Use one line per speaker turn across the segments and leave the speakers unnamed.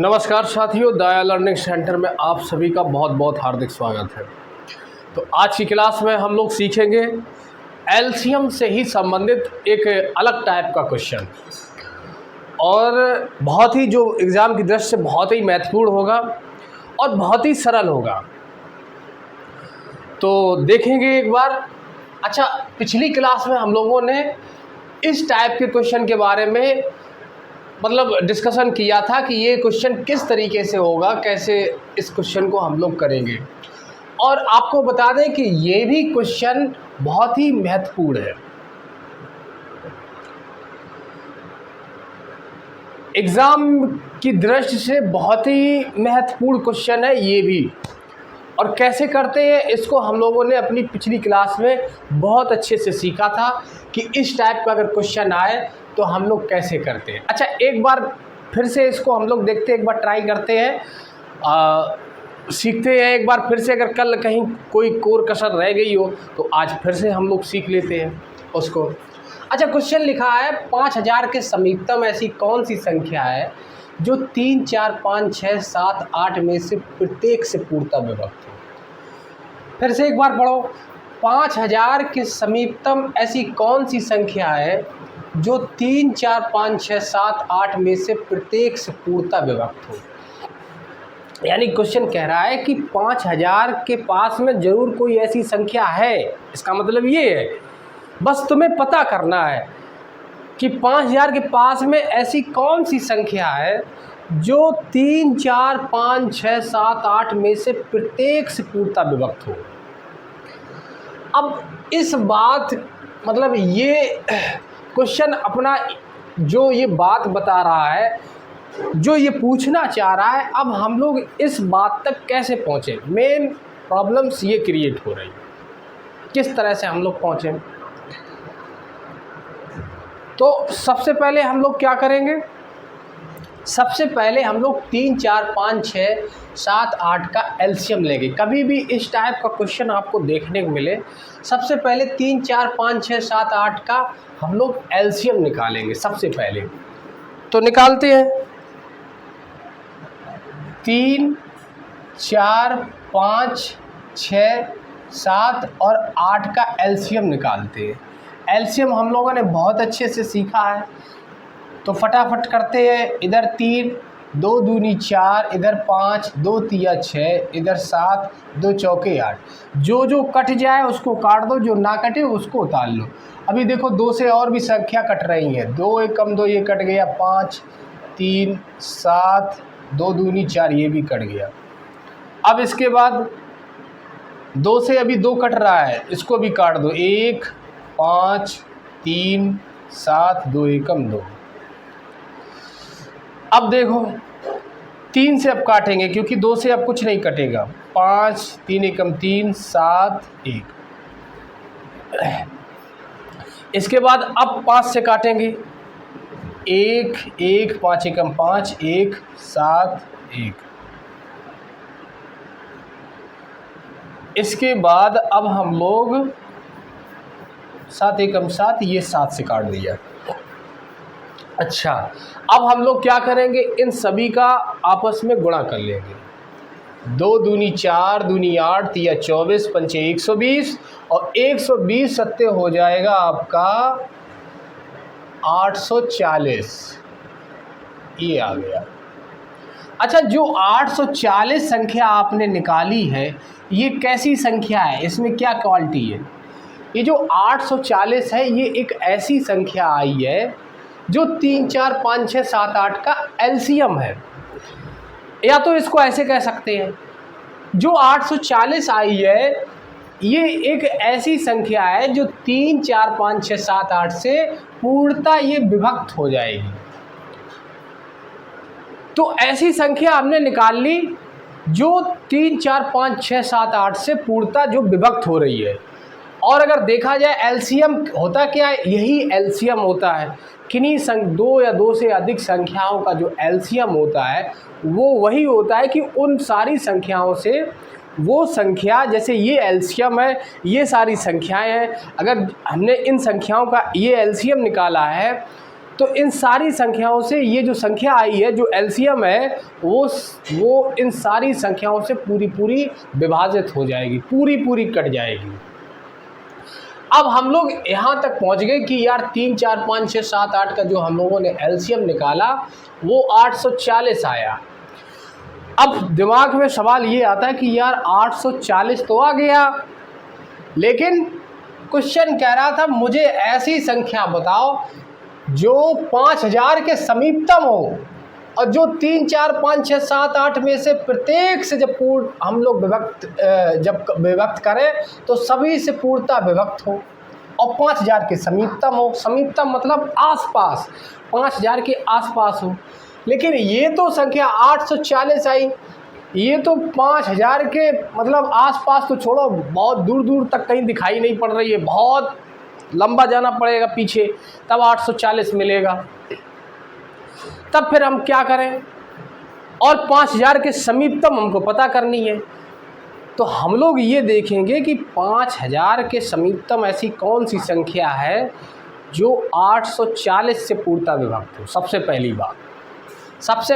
नमस्कार साथियों, दाया लर्निंग सेंटर में आप सभी का बहुत बहुत हार्दिक स्वागत है। तो आज की क्लास में हम लोग सीखेंगे एलसीएम से ही संबंधित एक अलग टाइप का क्वेश्चन, और बहुत ही जो एग्ज़ाम की दृष्टि से बहुत ही महत्वपूर्ण होगा और बहुत ही सरल होगा। तो देखेंगे एक बार। अच्छा, पिछली क्लास में हम लोगों ने इस टाइप के क्वेश्चन के बारे में डिस्कशन किया था कि ये क्वेश्चन किस तरीके से होगा, कैसे इस क्वेश्चन को हम लोग करेंगे। और आपको बता दें कि ये भी क्वेश्चन बहुत ही महत्वपूर्ण है, एग्ज़ाम की दृष्टि से बहुत ही महत्वपूर्ण क्वेश्चन है ये भी। और कैसे करते हैं इसको हम लोगों ने अपनी पिछली क्लास में बहुत अच्छे से सीखा था कि इस टाइप का अगर क्वेश्चन आए तो हम लोग कैसे करते हैं। अच्छा, एक बार फिर से इसको हम लोग देखते हैं, एक बार ट्राई करते हैं, सीखते हैं एक बार फिर से। अगर कल कहीं कोई कोर कसर रह गई हो तो आज फिर से हम लोग सीख लेते हैं उसको। अच्छा, क्वेश्चन लिखा है 5000 के समीपतम ऐसी कौन सी संख्या है जो 3, 4, 5, 6, 7, 8 में से प्रत्येक से पूर्णतः विभक्त हो। फिर से एक बार पढ़ो। 5000 के समीपतम ऐसी कौन सी संख्या है जो 3, 4, 5, 6, 7, 8 में से प्रत्येक से पूर्णतः विभक्त हो। यानी क्वेश्चन कह रहा है कि 5000 के पास में जरूर कोई ऐसी संख्या है। इसका मतलब ये है, बस तुम्हें पता करना है कि 5000 के पास में ऐसी कौन सी संख्या है जो 3, 4, 5, 6, 7, 8 में से प्रत्येक से पूर्णतः विभक्त हो। अब इस बात ये क्वेश्चन अपना जो ये बात बता रहा है, जो ये पूछना चाह रहा है, अब हम लोग इस बात तक कैसे पहुँचे। मेन प्रॉब्लम्स ये क्रिएट हो रही, किस तरह से हम लोग पहुँचे। तो सबसे पहले हम लोग क्या करेंगे, सबसे पहले हम लोग 3, 4, 5, 6, 7, 8 का एलसीएम लेंगे। कभी भी इस टाइप का क्वेश्चन आपको देखने को मिले, सबसे पहले 3, 4, 5, 6, 7, 8 का हम लोग एलसीएम निकालेंगे सबसे पहले। तो निकालते हैं। 3, 4, 5, 6, 7 और 8 का एलसीएम निकालते हैं। एलसीएम हम लोगों ने बहुत अच्छे से सीखा है, तो फटाफट करते हैं। इधर 3, 2 दूनी 4, इधर 5, 2 तिया 6, इधर 7, 2 चौके 8। जो जो कट जाए उसको काट दो, जो ना कटे उसको उतार लो। अभी देखो 2 से और भी संख्या कट रही है। 2 एकम 2 ये कट गया, 5, 3, 7, 2 दूनी 4 ये भी कट गया। अब इसके बाद 2 से अभी 2 कट रहा है, इसको भी काट दो। 1, 5, 3, 7, 2 एकम 2। अब देखो 3 से अब काटेंगे क्योंकि 2 से अब कुछ नहीं कटेगा। 5, 3 एकम 3, 7, 1। इसके बाद अब 5 से काटेंगे। 1, 1, 5 एकम 5, 1, 7, 1। इसके बाद अब हम लोग 7 एकम 7, ये 7 से काट दिया। अच्छा, अब हम लोग क्या करेंगे, इन सभी का आपस में गुणा कर लेंगे। 2 दूनी 4, दूनी 8, तिया 24, पंचे 120 और 120 सत्ते हो जाएगा आपका 840। ये आ गया। अच्छा, जो 840 संख्या आपने निकाली है, ये कैसी संख्या है, इसमें क्या क्वालिटी है। ये जो 840 है, ये एक ऐसी संख्या आई है जो 3, 4, 5, 6, 7, 8 का एलसीएम है। या तो इसको ऐसे कह सकते हैं, जो 840 आई है ये एक ऐसी संख्या है जो 3, 4, 5, 6, 7, 8 से पूर्णतः ये विभक्त हो जाएगी। तो ऐसी संख्या हमने निकाल ली जो 3, 4, 5, 6, 7, 8 से पूर्णतः जो विभक्त हो रही है। और अगर देखा जाए एलसीएम होता क्या है, यही एलसीएम होता है। किन्हीं 2 या 2 से अधिक संख्याओं का जो एलसीएम होता है वो वही होता है कि उन सारी संख्याओं से वो संख्या, जैसे ये एलसीएम है, ये सारी संख्याएं हैं, अगर हमने इन संख्याओं का ये एलसीएम निकाला है तो इन सारी संख्याओं से ये जो संख्या आई है, जो एलसीएम है, वो इन सारी संख्याओं से पूरी पूरी विभाजित हो जाएगी, पूरी पूरी कट जाएगी। अब हम लोग यहाँ तक पहुँच गए कि यार 3, 4, 5, 6, 7, 8 का जो हम लोगों ने एलसीएम निकाला वो 840 आया। अब दिमाग में सवाल ये आता है कि यार 840 तो आ गया, लेकिन क्वेश्चन कह रहा था मुझे ऐसी संख्या बताओ जो 5000 के समीपतम हो और जो 3, 4, 5, 6, 7, 8 में से प्रत्येक से जब हम लोग विभक्त करें तो सभी से पूर्णतः विभक्त हो और 5000 के समीपतम हो। समीपतम मतलब आसपास, 5000 के आसपास हो। लेकिन ये तो संख्या 840 आई, ये तो 5000 के मतलब आसपास तो छोड़ो, बहुत दूर दूर तक कहीं दिखाई नहीं पड़ रही है, बहुत लंबा जाना पड़ेगा पीछे तब 840 मिलेगा। तब फिर हम क्या करें, और 5000 के समीपतम हमको पता करनी है। तो हम लोग ये देखेंगे कि 5000 के समीपतम ऐसी कौन सी संख्या है जो 840 से पूर्णतः विभक्त हो। सबसे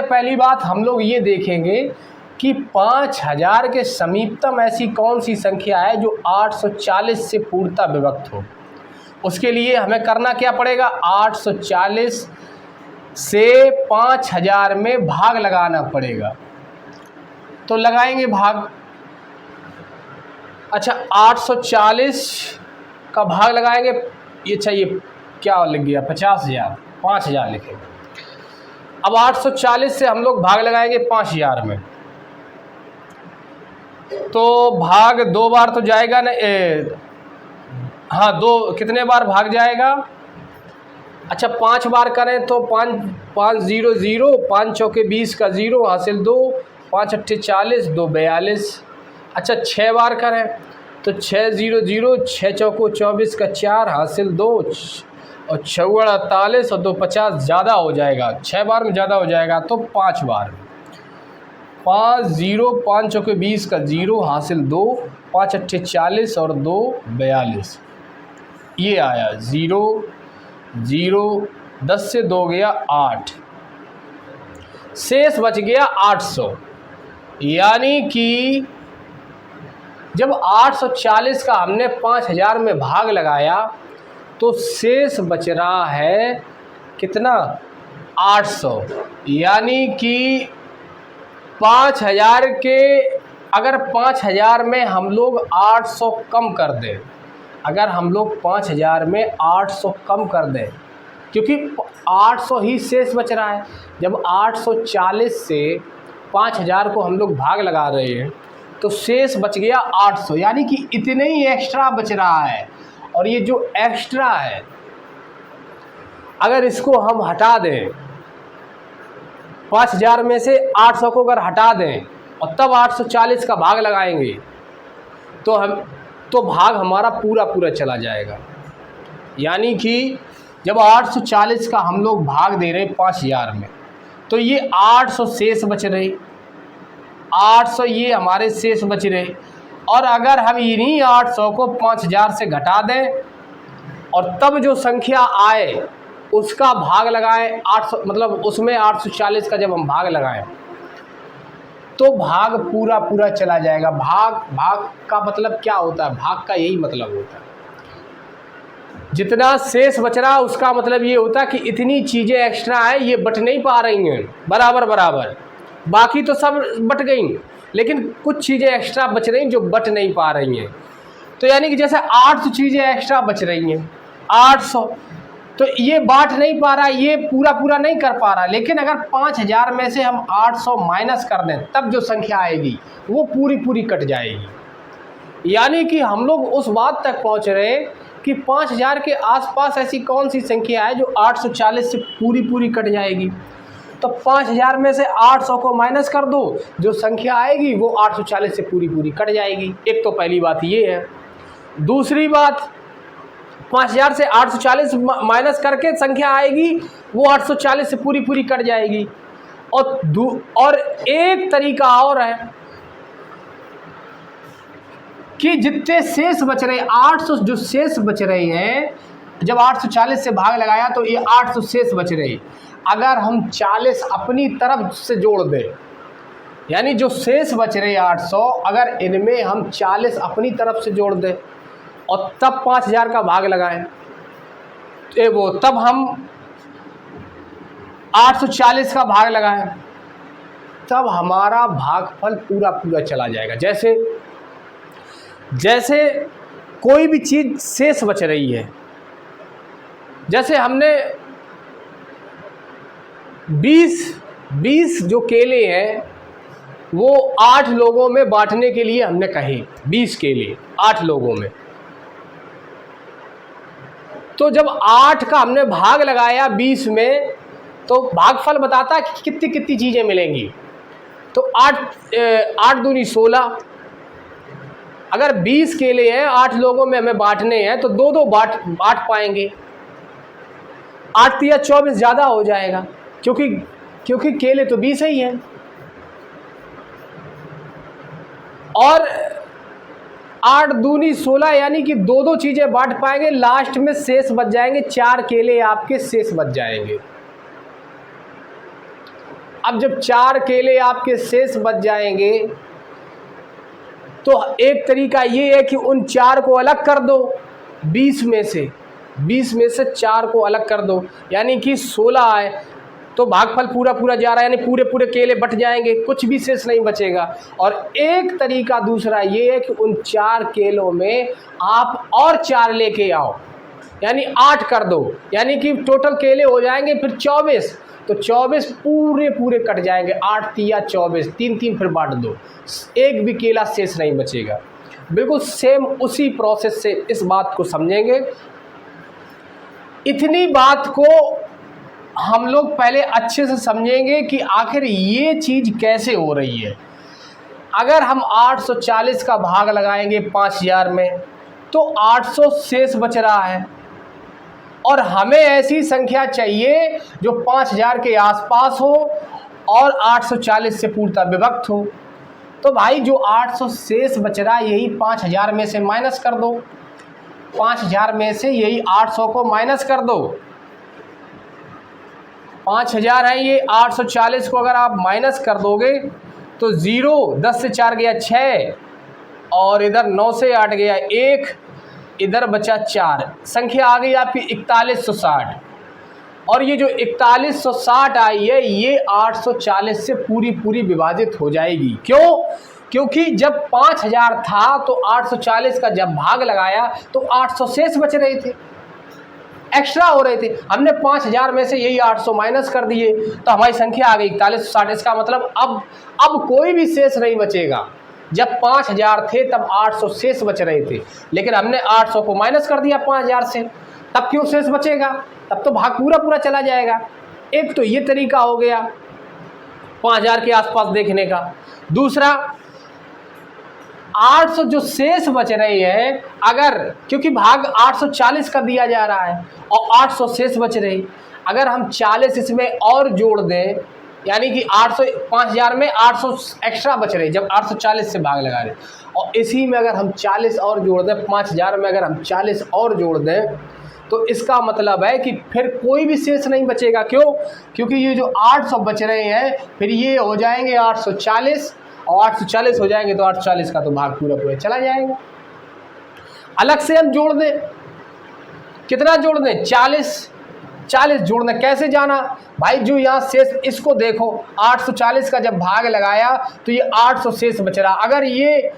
पहली बात हम लोग ये देखेंगे कि 5000 के समीपतम ऐसी कौन सी संख्या है जो 840 से पूर्णतः विभक्त हो। उसके लिए हमें करना क्या पड़ेगा, 840 से 5000 में भाग लगाना पड़ेगा। तो लगाएंगे भाग। अच्छा, 840 का भाग लगाएंगे, ये चाहिए क्या लग गया, 50,000, 5000 लिखेंगे। अब 840 से हम लोग भाग लगाएंगे 5000 में, तो भाग 2 बार तो जाएगा ना, हाँ 2 कितने बार भाग जाएगा। अच्छा 5 बार करें तो 5 5 0 0, 5 चौके 20 का 0 हासिल 2, 5 अट्ठे 40, 2 42। अच्छा 6 बार करें तो 6 0 0, 6 चौको 24 का 4 हासिल 2 और 6 48 और 2 50, ज़्यादा हो जाएगा, 6 बार में ज़्यादा हो जाएगा तो 5 बार। 5 0, 5 चौके 20 का 0 हासिल 2, 5 अट्ठे 40 और 2 42। ये आया 0 0, 10 से 2 गया 8, शेष बच गया 800। यानी कि जब 840 का हमने 5000 में भाग लगाया तो शेष बच रहा है कितना, 800। यानी कि 5000 के, अगर 5000 में हम लोग 800 कम कर दें, अगर हम लोग 5000 में 800 कम कर दें, क्योंकि 800 ही शेष बच रहा है। जब 840 से 5000 को हम लोग भाग लगा रहे हैं तो शेष बच गया 800, यानी कि इतने ही एक्स्ट्रा बच रहा है। और ये जो एक्स्ट्रा है अगर इसको हम हटा दें, 5000 में से 800 को अगर हटा दें और तब 840 का भाग लगाएंगे तो भाग हमारा पूरा पूरा चला जाएगा। यानी कि जब 840 का हम लोग भाग दे रहे 5000 में तो ये 800 शेष बच रहे, 800 ये हमारे शेष बच रहे। और अगर हम इन्हीं 800 को 5000 से घटा दें और तब जो संख्या आए उसका भाग लगाएं, 800 मतलब उसमें 840 का जब हम भाग लगाएं तो भाग पूरा पूरा चला जाएगा। भाग का मतलब क्या होता है, भाग का यही मतलब होता है, जितना शेष बच रहा उसका मतलब ये होता है कि इतनी चीज़ें एक्स्ट्रा है, ये बट नहीं पा रही हैं बराबर बराबर, बाकी तो सब बट गई लेकिन कुछ चीज़ें एक्स्ट्रा बच रही जो बट नहीं पा रही हैं। तो यानी कि जैसे 800 चीज़ें एक्स्ट्रा बच रही हैं, 800 तो ये बांट नहीं पा रहा, ये पूरा पूरा नहीं कर पा रहा। लेकिन अगर 5000 में से हम 800 माइनस कर दें तब जो संख्या आएगी वो पूरी पूरी कट जाएगी। यानी कि हम लोग उस बात तक पहुंच रहे कि 5000 के आसपास ऐसी कौन सी संख्या है जो 840 से पूरी पूरी कट जाएगी। तो 5000 में से 800 को माइनस कर दो, जो संख्या आएगी वो 840 से पूरी पूरी कट जाएगी। एक तो पहली बात ये है। दूसरी बात, 5000 से 840 माइनस करके संख्या आएगी वो 840 से पूरी पूरी कट जाएगी। और एक तरीका और है कि जितने शेष बच रहे 800 जो शेष बच रहे हैं जब 840 से भाग लगाया तो ये 800 शेष बच रही। अगर हम 40 अपनी तरफ से जोड़ दें, यानी जो शेष बच रहे 800, अगर इनमें हम 40 अपनी तरफ से जोड़ दें और तब 5000 का भाग लगाएं, तब हम 840 का भाग लगाएं, तब हमारा भागफल पूरा पूरा चला जाएगा। जैसे कोई भी चीज़ शेष बच रही है, जैसे हमने 20 जो केले हैं वो 8 लोगों में बांटने के लिए हमने कहे, 20 केले 8 लोगों में। तो जब 8 का हमने भाग लगाया 20 में, तो भागफल बताता है कि कितनी कितनी चीज़ें मिलेंगी। तो 8 दूनी 16। अगर 20 केले हैं, 8 लोगों में हमें बांटने हैं, तो 2 बांट पाएंगे। 8 या 24 ज़्यादा हो जाएगा, क्योंकि केले तो 20 ही हैं। और 8 दूनी 16, यानी कि 2 चीज़ें बांट पाएंगे। लास्ट में शेष बच जाएंगे, 4 केले आपके शेष बच जाएंगे। अब जब 4 केले आपके शेष बच जाएंगे, तो एक तरीका ये है कि उन 4 को अलग कर दो 20 में से 4 को अलग कर दो, यानी कि 16 है, तो भागफल पूरा पूरा जा रहा है, यानी पूरे पूरे केले बट जाएंगे, कुछ भी शेष नहीं बचेगा। और एक तरीका दूसरा ये है कि उन 4 केलों में आप और 4 लेके आओ, यानी 8 कर दो, यानी कि टोटल केले हो जाएंगे फिर 24। तो 24 पूरे पूरे कट जाएंगे, 8 तिया 24, 3 फिर बांट दो, एक भी केला शेष नहीं बचेगा। बिल्कुल सेम उसी प्रोसेस से इस बात को समझेंगे। इतनी बात को हम लोग पहले अच्छे से समझेंगे कि आखिर ये चीज़ कैसे हो रही है। अगर हम 840 का भाग लगाएंगे 5000 में, तो 800 शेष बच रहा है, और हमें ऐसी संख्या चाहिए जो 5000 के आसपास हो और 840 से पूर्णतः विभक्त हो। तो भाई जो 800 शेष बच रहा है, यही 5000 में से माइनस कर दो। 5000 में से यही 800 को माइनस कर दो। 5000 है ये, 840 को अगर आप माइनस कर दोगे तो 0, 10 से 4 गया 6, और इधर 9 से 8 गया 1, इधर बचा 4, संख्या आ गई आपकी 4160। और ये जो 4160 आई है, ये 840 से पूरी पूरी विभाजित हो जाएगी। क्यों? क्योंकि जब 5000 था तो 840 का जब भाग लगाया तो 800 शेष बच रहे थे, एक्स्ट्रा हो रहे थे। हमने 5000 में से यही 800 माइनस कर दिए, तो हमारी संख्या आ गई 4160। इसका मतलब अब कोई भी शेष नहीं बचेगा। जब 5000 थे तब 800 शेष बच रहे थे, लेकिन हमने 800 को माइनस कर दिया 5000 से, तब क्यों शेष बचेगा? तब तो भाग पूरा पूरा चला जाएगा। एक तो ये तरीका हो गया 5000 के आसपास देखने का। दूसरा, 800 जो शेष बच रहे हैं, अगर क्योंकि भाग 840 का दिया जा रहा है और 800 शेष बच रहे, अगर हम 40 इसमें और जोड़ दें, यानी कि 5000 में 800 एक्स्ट्रा बच रहे जब 840 से भाग लगा रहे, और इसी में अगर हम 40 और जोड़ दें, 5000 में अगर हम 40 और जोड़ दें, तो इसका मतलब है कि फिर कोई भी शेष नहीं बचेगा। क्यों? क्योंकि ये जो 800 बच रहे हैं, फिर ये हो जाएंगे 840, और 840 हो जाएंगे तो 840 का तो भाग पूरा पूरा चला जाएगा। अलग से हम जोड़ दें, कितना जोड़ दें? 40 जोड़ना कैसे जाना भाई? जो यहाँ शेष, इसको देखो, 840 का जब भाग लगाया तो ये 800 शेष बच रहा। अगर ये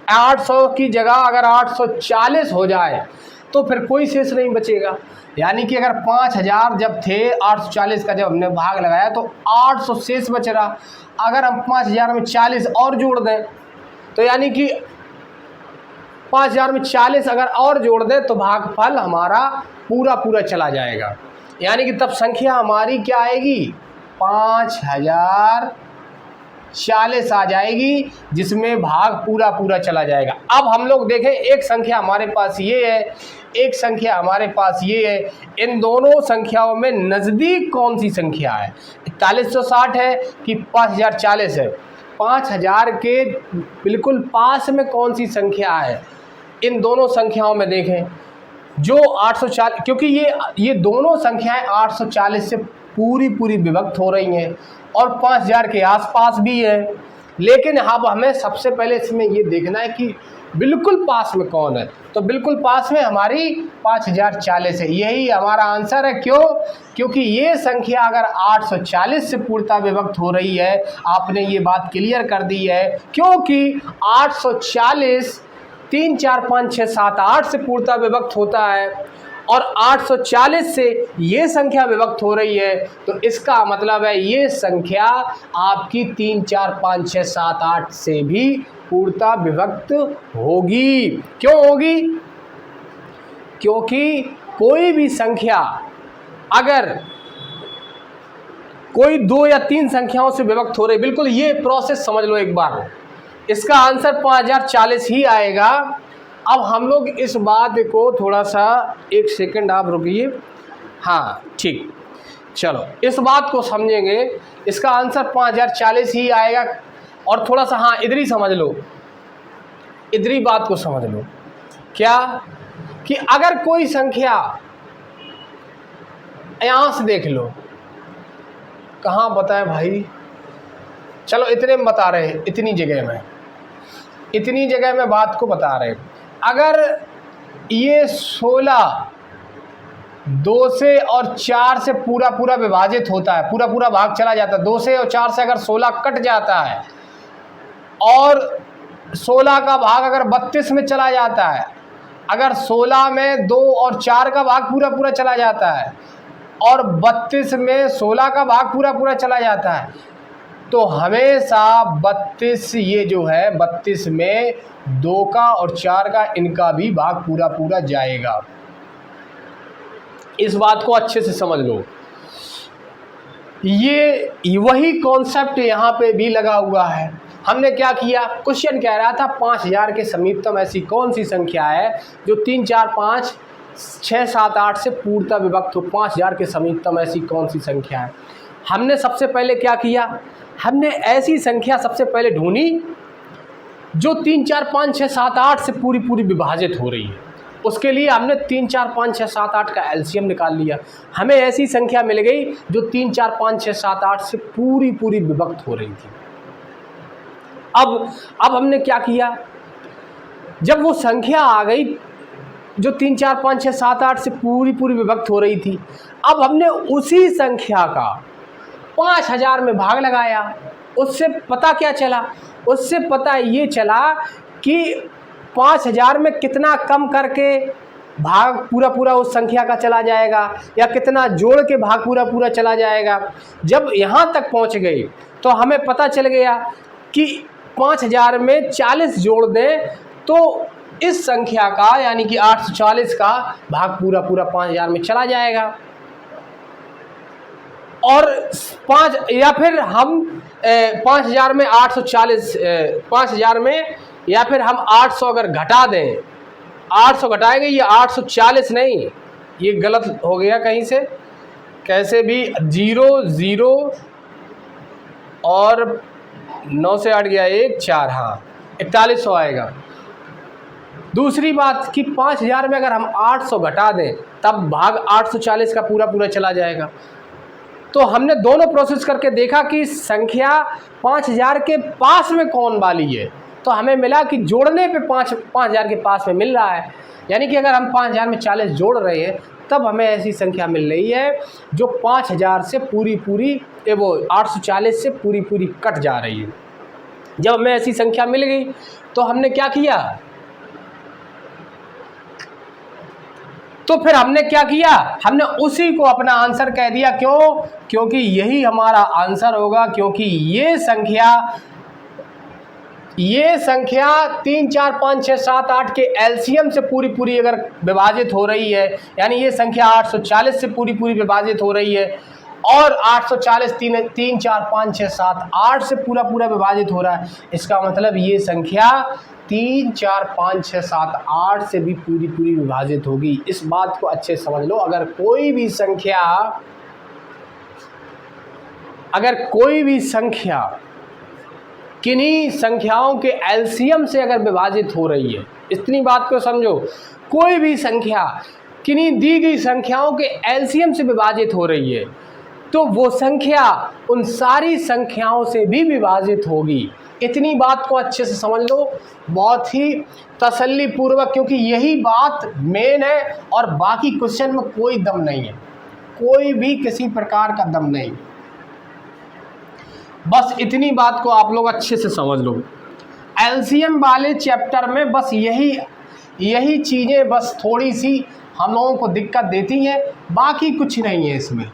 800 की जगह अगर 840 हो जाए तो फिर कोई शेष नहीं बचेगा। यानी कि अगर 5000 जब थे, 840 का जब हमने भाग लगाया तो 800 शेष बच रहा। अगर हम 5000 में 40 और जोड़ दें, तो यानी कि 5000 में 40 अगर और जोड़ दें तो भागफल हमारा पूरा पूरा चला जाएगा। यानी कि तब संख्या हमारी क्या आएगी? 5040 आ जाएगी, जिसमें भाग पूरा पूरा चला जाएगा। अब हम लोग देखें, एक संख्या हमारे पास ये है, एक संख्या हमारे पास ये है। इन दोनों संख्याओं में नज़दीक कौन सी संख्या है? 4160 है कि 5040 है? 5000 के बिल्कुल पास में कौन सी संख्या है? इन दोनों संख्याओं में देखें, जो 840, क्योंकि ये दोनों संख्याएं 840 से पूरी पूरी विभक्त हो रही हैं और 5000 के आसपास भी है। लेकिन अब हमें सबसे पहले इसमें ये देखना है कि बिल्कुल पास में कौन है। तो बिल्कुल पास में हमारी 5040 है, यही हमारा आंसर है। क्यों? क्योंकि ये संख्या अगर 840 से पूर्णतः विभक्त हो रही है, आपने ये बात क्लियर कर दी है, क्योंकि 840 3 4 5 6 7 8 से पूर्णतः विभक्त होता है और 840 से ये संख्या विभक्त हो रही है, तो इसका मतलब है ये संख्या आपकी 3 4 5 6 7 8 से भी पूर्णतः विभक्त होगी। क्यों होगी? क्योंकि कोई भी संख्या अगर कोई 2 या 3 संख्याओं से विभक्त हो रही, बिल्कुल ये प्रोसेस समझ लो एक बार, इसका आंसर 5040 ही आएगा। अब हम लोग इस बात को थोड़ा सा, एक सेकंड आप रुकिए, हाँ ठीक, चलो इस बात को समझेंगे, इसका आंसर 5040 ही आएगा। और थोड़ा सा हाँ इधर ही समझ लो, इधर ही बात को समझ लो, क्या कि अगर कोई संख्या, यहाँ से देख लो, कहाँ बताएं भाई, चलो इतने में बता रहे हैं, इतनी जगह में बात को बता रहे हैं। अगर ये 16 2 से और 4 से पूरा पूरा विभाजित होता है, पूरा पूरा भाग चला जाता है, 2 से और 4 से अगर 16 कट जाता है और 16 का भाग अगर 32 में चला जाता है, अगर 16 में 2 और 4 का भाग पूरा पूरा चला जाता है और 32 में 16 का भाग पूरा पूरा चला जाता है, तो हमेशा 32 ये जो है 32 में 2 का और 4 का इनका भी भाग पूरा पूरा जाएगा। इस बात को अच्छे से समझ लो, ये वही कॉन्सेप्ट यहाँ पे भी लगा हुआ है। हमने क्या किया, क्वेश्चन कह रहा था 5000 के समीपतम ऐसी कौन सी संख्या है जो 3 4 5 6 7 8 से पूर्णतः विभक्त हो। 5000 के समीपतम ऐसी कौन सी संख्या है। हमने सबसे पहले क्या किया, हमने ऐसी संख्या सबसे पहले ढूंढी जो 3 4 5 6 7 8 से पूरी पूरी विभाजित हो रही है। उसके लिए हमने 3 4 5 6 7 8 का एलसीएम निकाल लिया। हमें ऐसी संख्या मिल गई जो 3 4 5 6 7 8 से पूरी पूरी विभक्त हो रही थी। अब हमने क्या किया, जब वो संख्या आ गई जो 3 4 5 6 7 8 से पूरी पूरी विभक्त हो रही थी, अब हमने उसी संख्या का 5000 में भाग लगाया। उससे पता क्या चला, उससे पता ये चला कि 5000 में कितना कम करके भाग पूरा पूरा उस संख्या का चला जाएगा या कितना जोड़ के भाग पूरा पूरा चला जाएगा। जब यहाँ तक पहुँच गई तो हमें पता चल गया कि 5000 में 40 जोड़ दें तो इस संख्या का यानी कि 840 का भाग पूरा पूरा 5000 में चला जाएगा। और 5 या फिर हम 5000 में 840 5000 में या फिर हम 800 अगर घटा दें, 800 घटाएंगे, ये 840 नहीं, ये गलत हो गया कहीं से, कैसे भी 0 0 और 9 से 8 गया 1 4, हाँ 4100 आएगा। दूसरी बात कि 5000 में अगर हम 800 घटा दें तब भाग 840 का पूरा पूरा चला जाएगा। तो हमने दोनों प्रोसेस करके देखा कि संख्या 5000 के पास में कौन वाली है, तो हमें मिला कि जोड़ने पे 5000 के पास में मिल रहा है। यानी कि अगर हम 5000 में 40 जोड़ रहे हैं तब हमें ऐसी संख्या मिल रही है जो 5000 से पूरी पूरी वो 840 से पूरी पूरी कट जा रही है। जब हमें ऐसी संख्या मिल गई तो हमने क्या किया, तो फिर हमने क्या किया, हमने उसी को अपना आंसर कह दिया। क्यों? क्योंकि यही हमारा आंसर होगा, क्योंकि ये संख्या 3 4 5 6 7 8 के एलसीएम से पूरी पूरी अगर विभाजित हो रही है, यानी ये संख्या 840 से पूरी पूरी विभाजित हो रही है और 840 3 4 5 6 7 8 से पूरा पूरा विभाजित हो रहा है। इसका मतलब ये संख्या 3 4 5 6 7 8 से भी पूरी पूरी विभाजित होगी। इस बात को अच्छे समझ लो। अगर कोई भी संख्या किन्हीं संख्याओं के एलसीएम से अगर विभाजित हो रही है, इतनी बात को समझो, कोई भी संख्या किन्हीं दी गई संख्याओं के एलसीएम से विभाजित हो रही है तो वो संख्या उन सारी संख्याओं से भी विभाजित होगी। इतनी बात को अच्छे से समझ लो, बहुत ही तसल्ली पूर्वक, क्योंकि यही बात मेन है और बाकी क्वेश्चन में कोई दम नहीं है, कोई भी किसी प्रकार का दम नहीं। बस इतनी बात को आप लोग अच्छे से समझ लो। एलसीएम वाले चैप्टर में बस यही चीज़ें बस थोड़ी सी हम लोगों को दिक्कत देती हैं, बाकी कुछ नहीं है इसमें।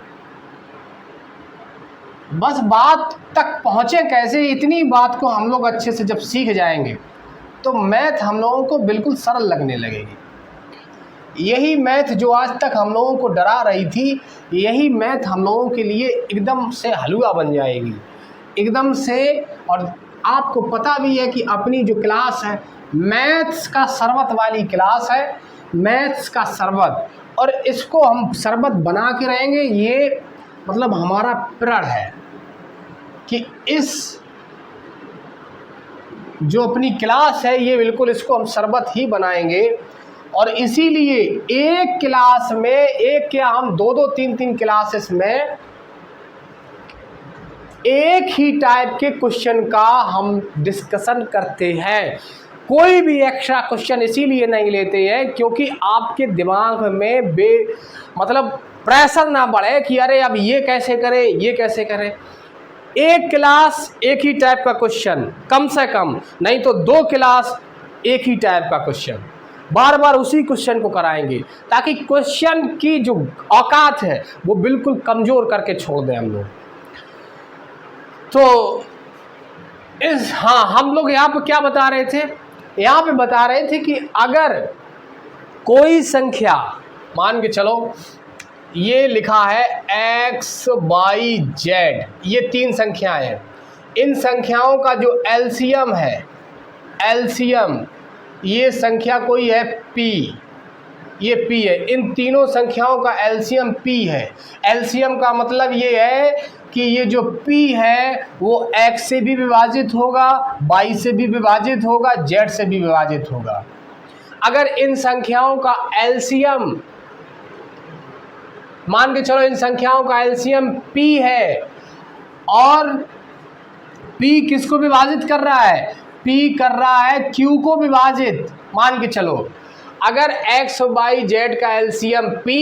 बस बात तक पहुँचे कैसे, इतनी बात को हम लोग अच्छे से जब सीख जाएंगे तो मैथ हम लोगों को बिल्कुल सरल लगने लगेगी। यही मैथ जो आज तक हम लोगों को डरा रही थी, यही मैथ हम लोगों के लिए एकदम से हलवा बन जाएगी, एकदम से। और आपको पता भी है कि अपनी जो क्लास है मैथ्स का शरबत वाली क्लास है, मैथ्स का शरबत, और इसको हम शरबत बना के रहेंगे। ये मतलब हमारा प्रण है कि इस जो अपनी क्लास है ये बिल्कुल इसको हम शरबत ही बनाएंगे। और इसीलिए एक क्लास में एक क्या हम दो तीन क्लासेस में एक ही टाइप के क्वेश्चन का हम डिस्कशन करते हैं। कोई भी एक्स्ट्रा क्वेश्चन इसीलिए नहीं लेते हैं क्योंकि आपके दिमाग में मतलब प्रेशर ना बढ़े कि अरे अब ये कैसे करें, ये कैसे करें। एक क्लास एक ही टाइप का क्वेश्चन, कम से कम नहीं तो 2 क्लास एक ही टाइप का क्वेश्चन, बार बार उसी क्वेश्चन को कराएंगे ताकि क्वेश्चन की जो औकात है वो बिल्कुल कमज़ोर करके छोड़ दें हम लोग। तो हम लोग यहाँ पर क्या बता रहे थे, यहाँ पे बता रहे थे कि अगर कोई संख्या मान के चलो ये लिखा है x y z, ये 3 संख्याएं हैं, इन संख्याओं का जो एलसीएम है, एलसीएम ये संख्या कोई है p, ये p है, इन तीनों संख्याओं का एलसीएम p है। एलसीएम का मतलब ये है कि ये जो p है वो x से भी विभाजित होगा, y से भी विभाजित होगा, z से भी विभाजित होगा। अगर इन संख्याओं का एलसीएम मान के चलो, इन संख्याओं का एलसीएम p है और p किसको विभाजित कर रहा है, p कर रहा है q को विभाजित। मान के चलो अगर x y z का एलसीएम p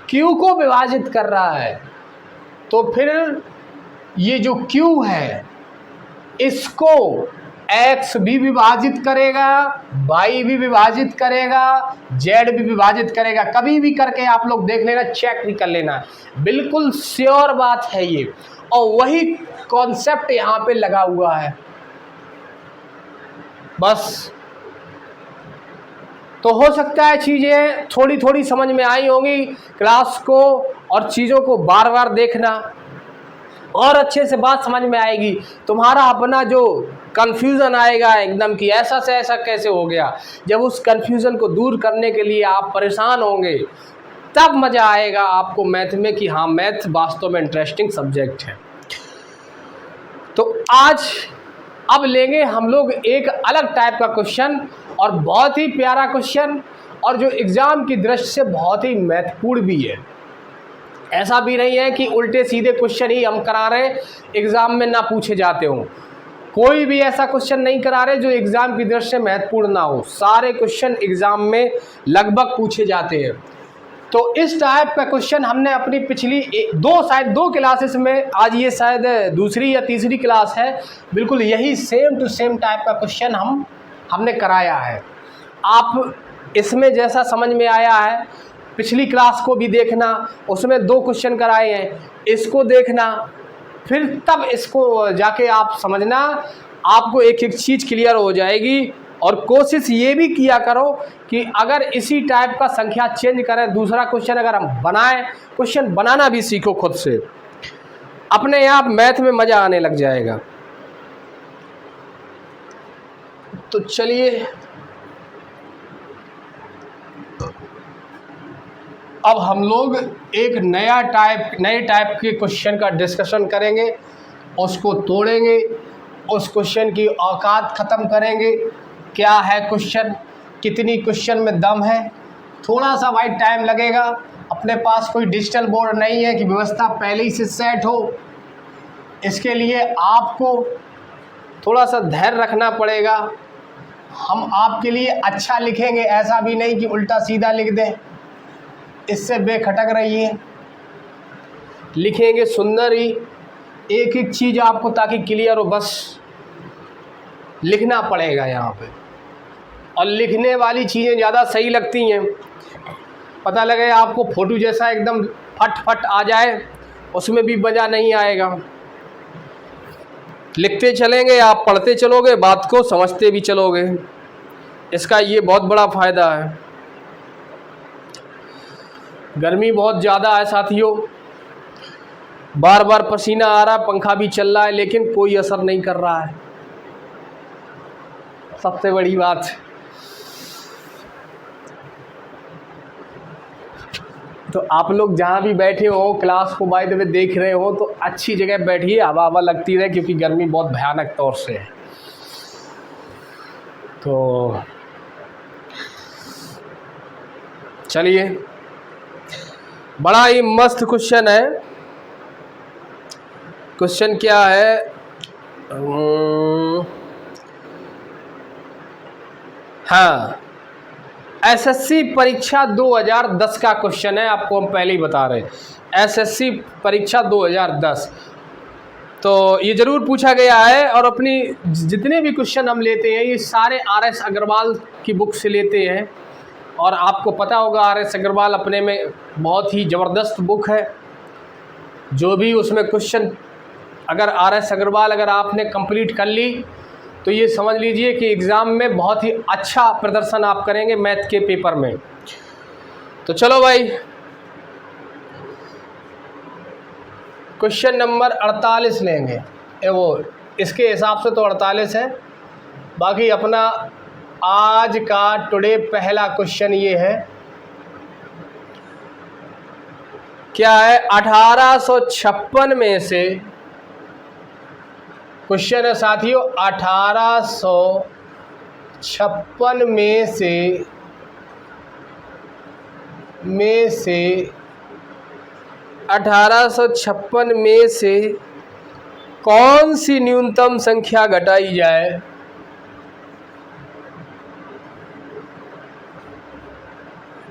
q को विभाजित कर रहा है तो फिर ये जो q है इसको x भी विभाजित करेगा, y भी विभाजित करेगा, z भी विभाजित करेगा। कभी भी करके आप लोग देख लेना, चेक भी कर लेना, बिल्कुल श्योर बात है ये। और वही कॉन्सेप्ट यहाँ पे लगा हुआ है। बस तो हो सकता है चीज़ें थोड़ी थोड़ी समझ में आई होंगी क्लास को, और चीज़ों को बार बार देखना और अच्छे से बात समझ में आएगी। तुम्हारा अपना जो कन्फ्यूज़न आएगा एकदम कि ऐसा से ऐसा कैसे हो गया, जब उस कन्फ्यूज़न को दूर करने के लिए आप परेशान होंगे तब मज़ा आएगा आपको मैथ में कि हाँ मैथ वास्तव में इंटरेस्टिंग सब्जेक्ट है। तो आज अब लेंगे हम लोग एक अलग टाइप का क्वेश्चन, और बहुत ही प्यारा क्वेश्चन, और जो एग्ज़ाम की दृष्टि से बहुत ही महत्वपूर्ण भी है। ऐसा भी नहीं है कि उल्टे सीधे क्वेश्चन ही हम करा रहे एग्ज़ाम में ना पूछे जाते हों। कोई भी ऐसा क्वेश्चन नहीं करा रहे जो एग्ज़ाम की दृष्टि से महत्वपूर्ण ना हो। सारे क्वेश्चन एग्ज़ाम में लगभग पूछे जाते हैं। तो इस टाइप का क्वेश्चन हमने अपनी पिछली शायद दो क्लासेस में, आज ये शायद दूसरी या तीसरी क्लास है, बिल्कुल यही सेम टू सेम टाइप का क्वेश्चन हमने कराया है। आप इसमें जैसा समझ में आया है पिछली क्लास को भी देखना, उसमें 2 क्वेश्चन कराए हैं, इसको देखना, फिर तब इसको जाके आप समझना, आपको एक एक चीज़ क्लियर हो जाएगी। और कोशिश ये भी किया करो कि अगर इसी टाइप का संख्या चेंज करें, दूसरा क्वेश्चन अगर हम बनाएं, क्वेश्चन बनाना भी सीखो खुद से, अपने आप मैथ में मज़ा आने लग जाएगा। तो चलिए अब हम लोग एक नए टाइप के क्वेश्चन का डिस्कशन करेंगे, उसको तोड़ेंगे उस क्वेश्चन की औकात ख़त्म करेंगे, क्या है क्वेश्चन, कितनी क्वेश्चन में दम है। थोड़ा सा भाई टाइम लगेगा, अपने पास कोई डिजिटल बोर्ड नहीं है कि व्यवस्था पहले ही से सेट हो, इसके लिए आपको थोड़ा सा धैर्य रखना पड़ेगा। हम आपके लिए अच्छा लिखेंगे, ऐसा भी नहीं कि उल्टा सीधा लिख दें, इससे बेखटक रहिए, लिखेंगे सुंदर ही, एक एक चीज़ आपको ताकि क्लियर हो, बस लिखना पड़ेगा यहाँ पे। और लिखने वाली चीज़ें ज़्यादा सही लगती हैं, पता लगे आपको फ़ोटो जैसा एकदम फट फट आ जाए, उसमें भी मज़ा नहीं आएगा। लिखते चलेंगे, आप पढ़ते चलोगे, बात को समझते भी चलोगे, इसका ये बहुत बड़ा फ़ायदा है। गर्मी बहुत ज़्यादा है साथियों, बार बार पसीना आ रहा है, पंखा भी चल रहा है, लेकिन कोई असर नहीं कर रहा है, सबसे बड़ी बात। तो आप लोग जहाँ भी बैठे हो, क्लास को बाय द वे देख रहे हो, तो अच्छी जगह बैठिए, हवा हवा लगती रहे, क्योंकि गर्मी बहुत भयानक तौर से है। तो चलिए, बड़ा ही मस्त क्वेश्चन है। क्वेश्चन क्या है, हाँ, एसएससी परीक्षा 2010 का क्वेश्चन है, आपको हम पहले ही बता रहे हैं, एसएससी परीक्षा 2010। तो ये ज़रूर पूछा गया है, और अपनी जितने भी क्वेश्चन हम लेते हैं ये सारे आरएस अग्रवाल की बुक से लेते हैं, और आपको पता होगा आरएस अग्रवाल अपने में बहुत ही ज़बरदस्त बुक है। जो भी उसमें क्वेश्चन अगर आरएस अग्रवाल अगर आपने कंप्लीट कर ली, तो ये समझ लीजिए कि एग्ज़ाम में बहुत ही अच्छा प्रदर्शन आप करेंगे मैथ के पेपर में। तो चलो भाई, क्वेश्चन नंबर 48 लेंगे। वो इसके हिसाब से तो 48 है, बाकी अपना आज का टुडे पहला क्वेश्चन ये है, क्या है, 1856 में से, क्वेश्चन है साथियों 1856 में से 1856 में से कौन सी न्यूनतम संख्या घटाई जाए।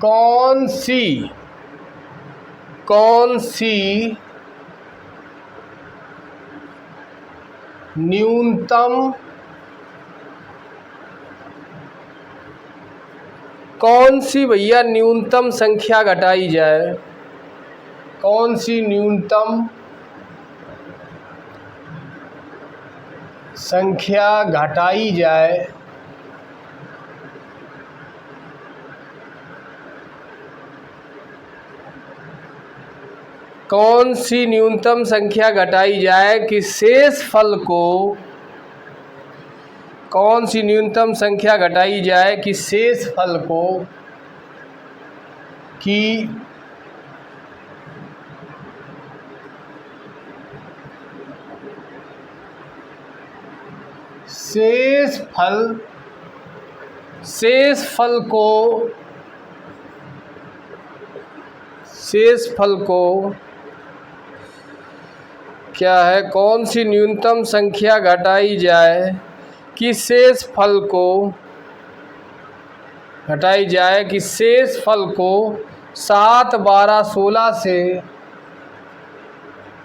कौन सी न्यूनतम, कौन सी भैया न्यूनतम संख्या घटाई जाए, कौन सी न्यूनतम संख्या घटाई जाए। कौन सी न्यूनतम संख्या घटाई जाए कि शेष फल को, कौन सी न्यूनतम संख्या घटाई जाए कि शेष फल को की शेष फल को क्या है, कौन सी न्यूनतम संख्या घटाई जाए कि शेष फल को घटाई जाए कि शेष फल को 7, 12, 16 से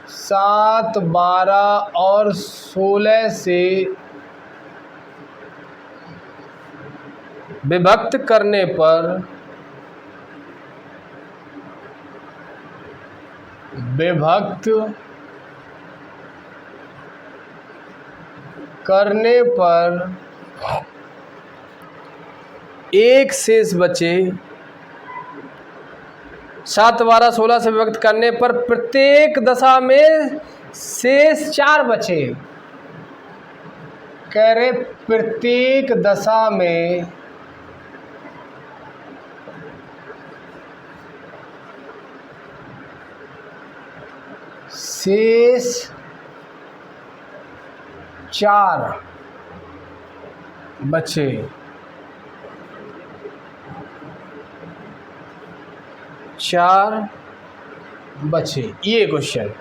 7, 12 और 16 से विभक्त करने पर एक शेष बचे। 7, 12, 16 से विभक्त करने पर प्रत्येक दशा में शेष 4 बचे। कह रहे प्रत्येक दशा में शेष 4 बचे। ये क्वेश्चन।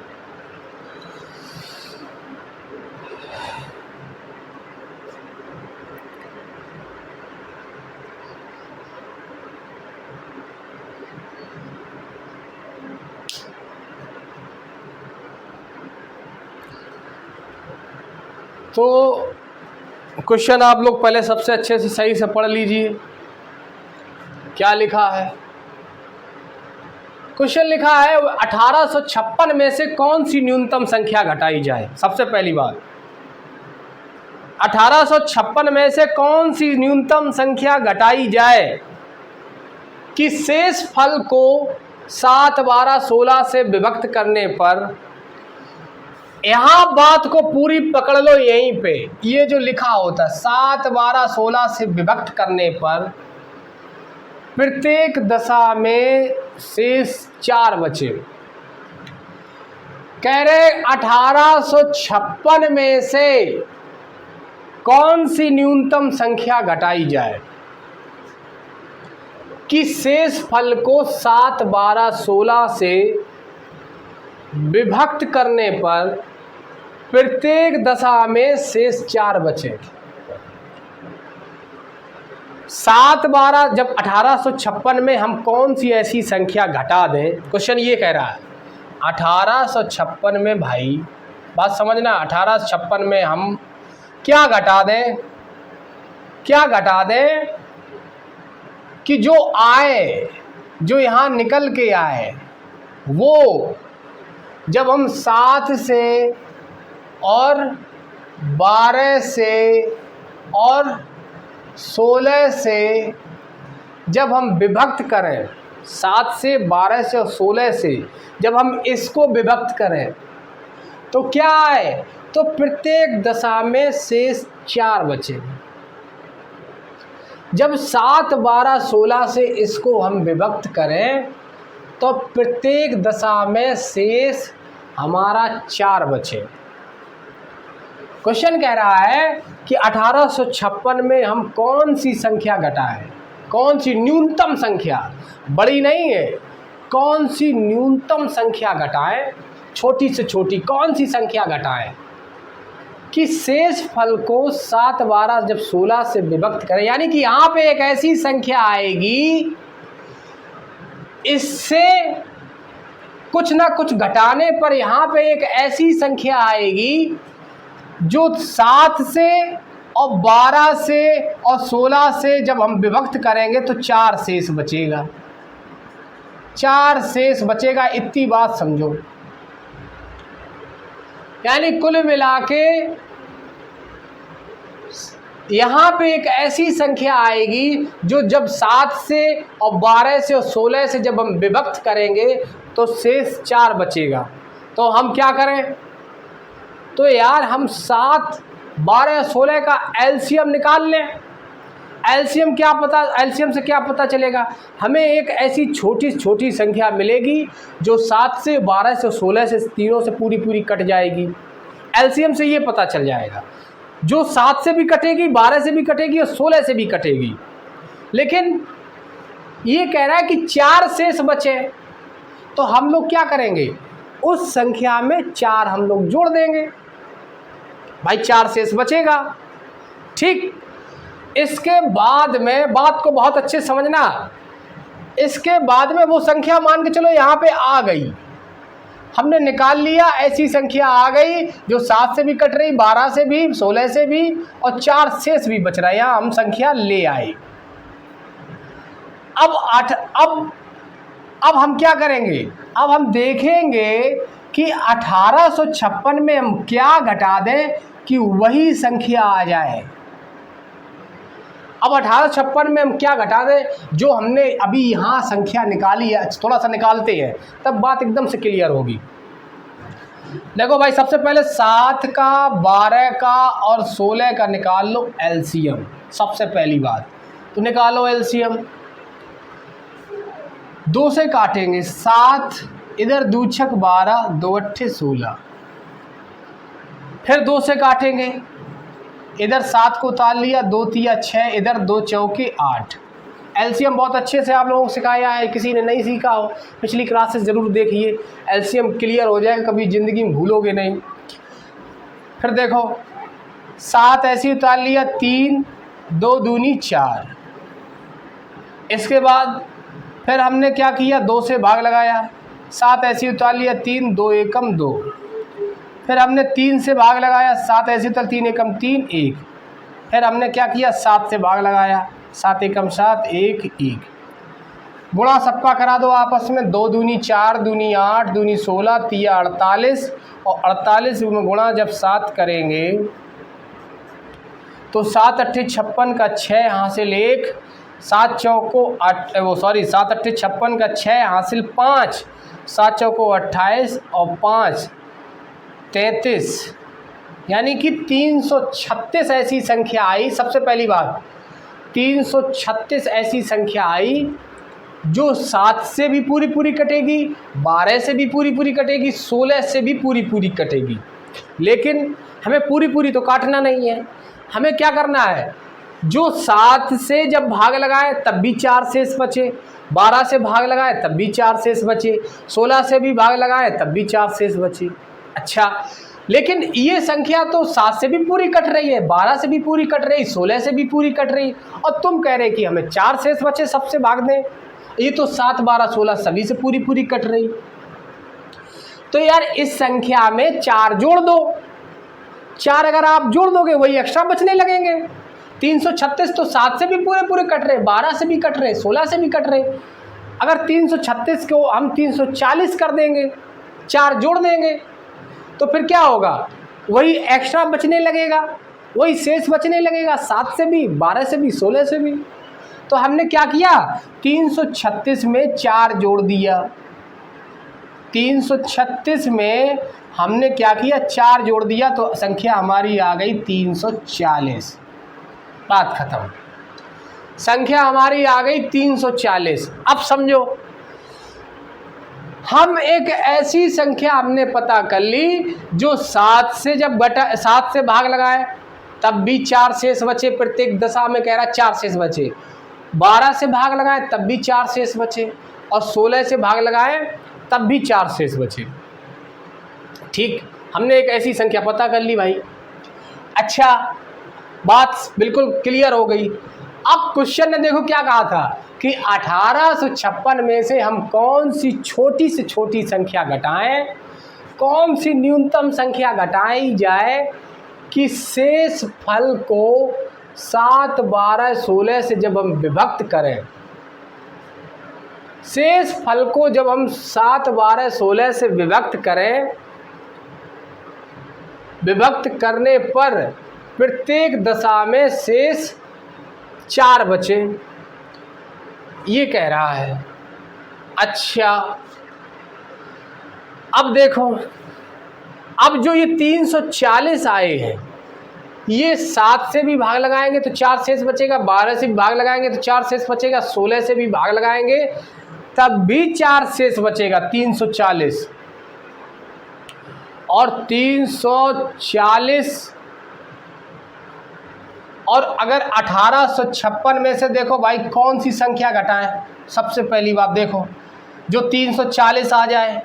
तो क्वेश्चन आप लोग पहले सबसे अच्छे से सही से पढ़ लीजिए क्या लिखा है। क्वेश्चन लिखा है 1856 में से कौन सी न्यूनतम संख्या घटाई जाए। सबसे पहली बात, 1856 में से कौन सी न्यूनतम संख्या घटाई जाए कि शेष फल को 7, 12, 16 से विभक्त करने पर। यहां बात को पूरी पकड़ लो यहीं पे, ये जो लिखा होता है 7, 12, 16 से विभक्त करने पर प्रत्येक दशा में शेष 4 बचे। कह रहे 1856 में से कौन सी न्यूनतम संख्या घटाई जाए कि शेष फल को 7, 12, 16 से विभक्त करने पर प्रत्येक दशा में शेष 4 बचे। 7, 12 जब 1856 में हम कौन सी ऐसी संख्या घटा दें, क्वेश्चन ये कह रहा है 1856 में, भाई बात समझना, 1856 में हम क्या घटा दें कि जो आए, जो यहाँ निकल के आए, वो जब हम 7 से और 12 से और 16 से जब हम विभक्त करें, 7 से 12 से और 16 से जब हम इसको विभक्त करें तो क्या आए, तो प्रत्येक दशा में शेष 4 बचे। जब 7, 12, 16 से इसको हम विभक्त करें तो प्रत्येक दशा में शेष हमारा 4 बचे। क्वेश्चन कह रहा है कि 1856 में हम कौन सी संख्या घटाएं, कौन सी न्यूनतम संख्या, बड़ी नहीं है, कौन सी न्यूनतम संख्या घटाएं, छोटी से छोटी कौन सी संख्या घटाएं कि शेष फल को 7, 12 जब 16 से विभक्त करें। यानी कि यहाँ पे एक ऐसी संख्या आएगी, इससे कुछ ना कुछ घटाने पर यहाँ पे एक ऐसी संख्या आएगी जो 7 से और 12 से और 16 से जब हम विभक्त करेंगे तो 4 शेष बचेगा, 4 शेष बचेगा। इतनी बात समझो। यानी कुल मिला के यहाँ पे एक ऐसी संख्या आएगी जो जब 7 से और 12 से और 16 से जब हम विभक्त करेंगे तो शेष 4 बचेगा। तो हम क्या करें, तो यार हम 7, 12, 16 का एलसीएम निकाल लें। एलसीएम से क्या पता चलेगा, हमें एक ऐसी छोटी छोटी संख्या मिलेगी जो 7 से 12 से 16 से तीनों से पूरी कट जाएगी। एलसीएम से ये पता चल जाएगा, जो 7 से भी कटेगी, 12 से भी कटेगी और 16 से भी कटेगी। लेकिन ये कह रहा है कि 4 शेष बचे, तो हम लोग क्या करेंगे, उस संख्या में 4 हम लोग जोड़ देंगे, भाई 4 शेष बचेगा। ठीक, इसके बाद में बात को बहुत अच्छे से समझना, इसके बाद में वो संख्या मान के चलो यहाँ पे आ गई, हमने निकाल लिया, ऐसी संख्या आ गई जो 7 से भी कट रही, 12 से भी, 16 से भी और 4 शेष भी बच रहा है, यहाँ हम संख्या ले आए। अब हम क्या करेंगे, अब हम देखेंगे कि 1856 में हम क्या घटा दें कि वही संख्या आ जाए। अब 1856 में हम क्या घटा दें, जो हमने अभी यहाँ संख्या निकाली है, थोड़ा सा निकालते हैं तब बात एकदम से क्लियर होगी। देखो भाई, सबसे पहले 7 का, 12 का और 16 का निकाल लो एलसीएम। सबसे पहली बात तो निकालो एलसीएम। 2 से काटेंगे 7, इधर 2 छक 12, 2 अट्ठे 16, फिर 2 से काटेंगे इधर 7 को उतार लिया, 2 तिया 6, इधर 2 चौके 8। एलसीएम बहुत अच्छे से आप लोगों को सिखाया है, किसी ने नहीं सीखा हो पिछली क्लासेस ज़रूर देखिए, एलसीएम क्लियर हो जाएगा, कभी ज़िंदगी में भूलोगे नहीं। फिर देखो 7 ऐसे उतार लिया, 3 2 दूनी 4। इसके बाद फिर हमने क्या किया, 2 से भाग लगाया, 7 ऐसे उतार लिया, 3 2 एकम 2। फिर हमने 3 से भाग लगाया, 7 ऐसे उतार 3 एकम 3 1। फिर हमने क्या किया, 7 से भाग लगाया, 7 एकम 7 1 1। गुणा सबका करा दो आपस में, 2 दूनी 4 दूनी 8 दूनी 16 तिया 48, और 48 में गुणा जब 7 करेंगे तो 7 अट्ठे 56 का 6 हासिल 1, 7 चौको 7 अट्ठे 56 का 6 हासिल 5, 7 चौको 28 और 5 33, यानी कि 336 ऐसी संख्या आई। सबसे पहली बात 336 ऐसी संख्या आई जो 7 से भी पूरी पूरी कटेगी, 12 से भी पूरी पूरी कटेगी, 16 से भी पूरी पूरी कटेगी। लेकिन हमें पूरी पूरी तो काटना नहीं है, हमें क्या करना है, जो 7 से जब भाग लगाए तब भी 4 शेष बचे, 12 से भाग लगाए तब भी 4 शेष बचे, 16 से भी भाग लगाए तब भी 4 शेष बचे। अच्छा, लेकिन ये संख्या तो 7 से भी पूरी कट रही है, 12 से भी पूरी कट रही, 16 से भी पूरी कट रही, और तुम कह रहे कि हमें 4 शेष बचे सबसे भाग दें। ये तो 7 12 16 सभी से पूरी पूरी कट रही। तो यार इस संख्या में 4 जोड़ दो, 4 अगर आप जोड़ दोगे वही एक्स्ट्रा बचने लगेंगे। 336 तो 7 से भी पूरे पूरे कट रहे, 12 से भी कट रहे, 16 से भी कट रहे। अगर 336 को हम 340 कर देंगे, 4 जोड़ देंगे, तो फिर क्या होगा, वही एक्स्ट्रा बचने लगेगा, वही शेष बचने लगेगा, 7 से भी 12 से भी 16 से भी। तो हमने क्या किया, 336 में 4 जोड़ दिया, 336 में हमने क्या किया, 4 जोड़ दिया, तो संख्या हमारी आ गई 340। बात खत्म, संख्या हमारी आ गई 340। अब समझो, हम एक ऐसी संख्या हमने पता कर ली जो 7 से जब 7 से भाग लगाए तब भी 4 शेष बचे, प्रत्येक दशा में कह रहा 4 शेष बचे, 12 से भाग लगाए तब भी 4 शेष बचे, और 16 से भाग लगाए तब भी 4 शेष बचे। ठीक, हमने एक ऐसी संख्या पता कर ली भाई। अच्छा, बात बिल्कुल क्लियर हो गई। अब क्वेश्चन ने देखो क्या कहा था कि 1856 में से हम कौन सी छोटी से छोटी संख्या घटाएं, कौन सी न्यूनतम संख्या घटाई जाए कि शेष फल को 7 12 16 से जब हम विभक्त करें, शेष फल को जब हम 7 12 16 से विभक्त करें, विभक्त करने पर प्रत्येक दशा में शेष 4 बचे, ये कह रहा है। अच्छा, अब देखो, अब जो ये 340 आए हैं, ये 7 से भी भाग लगाएंगे तो 4 शेष बचेगा, 12 से भी भाग लगाएंगे तो 4 शेष बचेगा, 16 से भी भाग लगाएंगे तब भी 4 शेष बचेगा, 340। और 340, और अगर 1856 में से देखो भाई कौन सी संख्या घटाएं, सबसे पहली बात देखो, जो 340 आ जाए,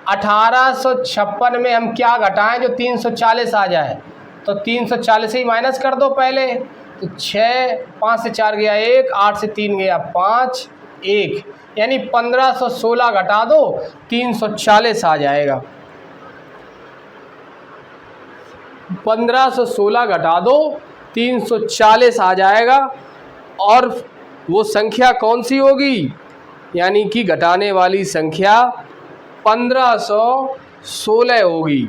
1856 में हम क्या घटाएं जो 340 आ जाए, तो 340 ही माइनस कर दो पहले, तो 6, 5 से 4 गया 1, 8 से 3 गया 5, 1, यानी 1516 घटा दो 340 आ जाएगा। 1516 घटा दो 340 आ जाएगा, और वो संख्या कौन सी होगी, यानी कि घटाने वाली संख्या 1516 होगी।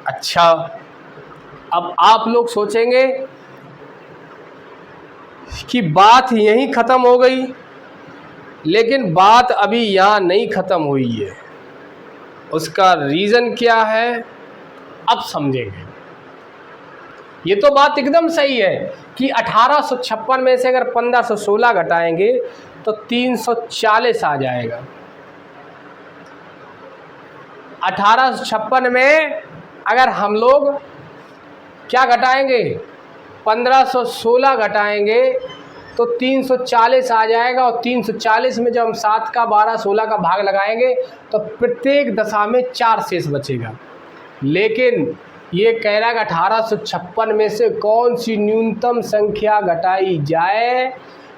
अच्छा, अब आप लोग सोचेंगे कि बात यहीं ख़त्म हो गई, लेकिन बात अभी यहाँ नहीं ख़त्म हुई है। उसका रीज़न क्या है अब समझेंगे। ये तो बात एकदम सही है कि 1856 में से अगर 1516 घटाएंगे तो 340 आ जाएगा। 1856 में अगर हम लोग क्या घटाएंगे, 1516 घटाएंगे तो 340 आ जाएगा, और 340 में जब हम 7 का 12 16 का भाग लगाएंगे तो प्रत्येक दशा में 4 शेष बचेगा। लेकिन ये कह रहा है कि 1856 में से कौन सी न्यूनतम संख्या घटाई जाए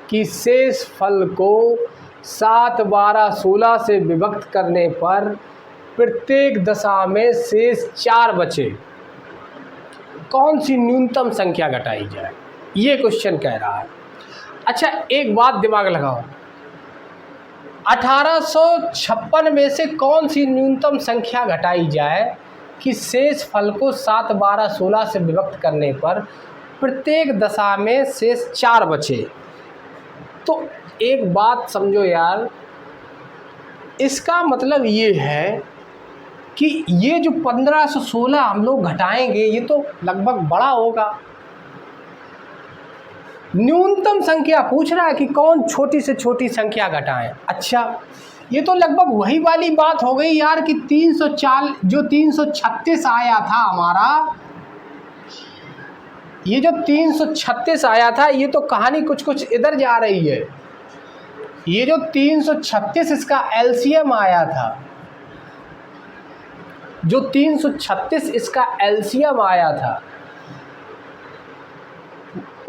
कि शेष फल को 7 12 16 से विभक्त करने पर प्रत्येक दशा में शेष 4 बचे। कौन सी न्यूनतम संख्या घटाई जाए, ये क्वेश्चन कह रहा है। अच्छा, एक बात दिमाग लगाओ, 1856 में से कौन सी न्यूनतम संख्या घटाई जाए कि शेष फल को 7 12 16 से विभक्त करने पर प्रत्येक दशा में शेष 4 बचे। तो एक बात समझो यार, इसका मतलब ये है कि ये जो 1516 हम लोग घटाएंगे ये तो लगभग बड़ा होगा। न्यूनतम संख्या पूछ रहा है कि कौन छोटी से छोटी संख्या घटाएं। अच्छा, ये तो लगभग वही वाली बात हो गई यार कि 336 आया था हमारा, ये जो 336 आया था ये तो कहानी कुछ कुछ इधर जा रही है। ये जो 336 इसका एलसीएम आया था, जो 336 इसका एलसीएम आया था,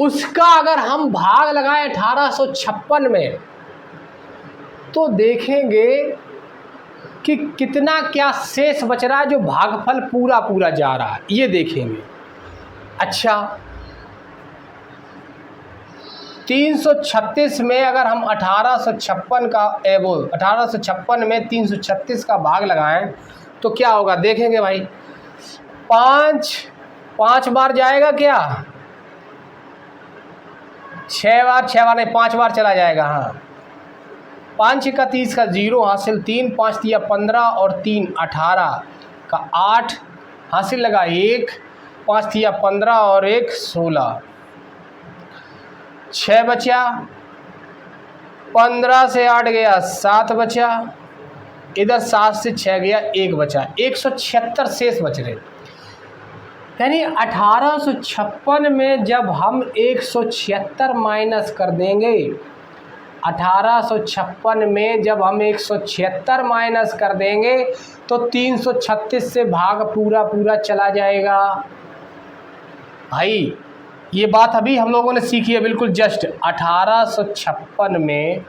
उसका अगर हम भाग लगाएं 1856 में तो देखेंगे कि कितना क्या शेष बच रहा है, जो भागफल पूरा पूरा जा रहा है, ये देखेंगे। अच्छा, 336 में अगर हम 1856 का 1856 में 336 का भाग लगाएं तो क्या होगा देखेंगे भाई। 5 बार जाएगा क्या, 6 बार नहीं 5 बार चला जाएगा। हाँ, 5 6 का 30 का 0 हासिल 3, 5 दिया 15 और 3 18 का 8 हासिल लगा 1, 5 दिया 15 और 1 16, 6 बचा, 15 से 8 गया 7 बचा, इधर 7 से 6 गया 1 बचा, 176 शेष बच रहे। यानी 1856 में जब हम 176 माइनस कर देंगे, 1856 में जब हम 176 माइनस कर देंगे तो 336 से भाग पूरा पूरा चला जाएगा। भाई ये बात अभी हम लोगों ने सीखी है बिल्कुल जस्ट। 1856 में